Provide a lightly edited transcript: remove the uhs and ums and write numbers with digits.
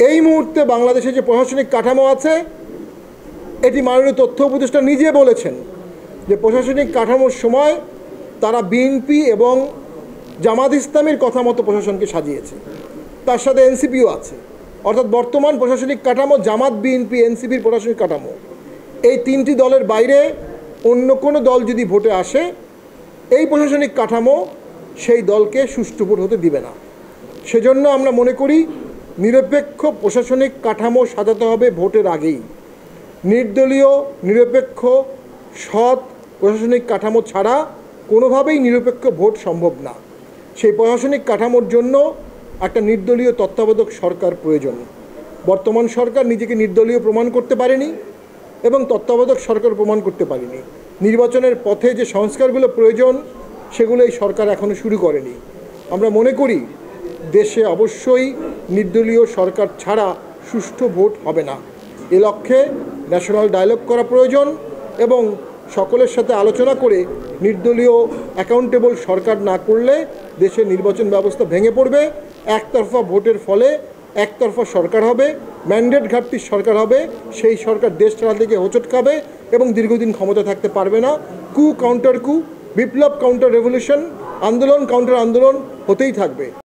এই মুহূর্তে বাংলাদেশে যে প্রশাসনিক কাঠামো আছে, এটি মাননীয় তথ্য উপদেষ্টা নিজে বলেছেন যে প্রশাসনিক কাঠামোর সময় তারা বিএনপি এবং জামাত ইসলামের কথা মতো প্রশাসনকে সাজিয়েছে, তার সাথে এনসিপিও আছে। অর্থাৎ বর্তমান প্রশাসনিক কাঠামো জামাত, বিএনপি, এনসিপির প্রশাসনিক কাঠামো। এই তিনটি দলের বাইরে অন্য কোনো দল যদি ভোটে আসে, এই প্রশাসনিক কাঠামো সেই দলকে সুষ্ঠু ভোট হতে দিবে না। সেজন্য আমরা মনে করি নিরপেক্ষ প্রশাসনিক কাঠামো সাজাতে হবে ভোটের আগেই। নির্দলীয়, নিরপেক্ষ, সৎ প্রশাসনিক কাঠামো ছাড়া কোনোভাবেই নিরপেক্ষ ভোট সম্ভব না। সেই প্রশাসনিক কাঠামোর জন্য একটা নির্দলীয় তত্ত্বাবধায়ক সরকার প্রয়োজন। বর্তমান সরকার নিজেকে নির্দলীয় প্রমাণ করতে পারেনি এবং তত্ত্বাবধায়ক সরকার প্রমাণ করতে পারেনি। নির্বাচনের পথে যে সংস্কারগুলো প্রয়োজন সেগুলো এই সরকার এখনও শুরু করেনি। আমরা মনে করি দেশে অবশ্যই নির্দলীয় সরকার ছাড়া সুষ্ঠু ভোট হবে না। এ লক্ষ্যে ন্যাশনাল ডায়ালগ করা প্রয়োজন এবং সকলের সাথে আলোচনা করে নির্দলীয় অ্যাকাউন্টেবল সরকার না করলে দেশের নির্বাচন ব্যবস্থা ভেঙে পড়বে। একতরফা ভোটের ফলে একতরফা সরকার হবে, ম্যান্ডেট ঘাটতির সরকার হবে। সেই সরকার দেশ চালাতে গিয়ে হোঁচট খাবে এবং দীর্ঘদিন ক্ষমতা থাকতে পারবে না। কু কাউন্টার কু, বিপ্লব কাউন্টার রেভলিউশন, আন্দোলন কাউন্টার আন্দোলন হতেই থাকবে।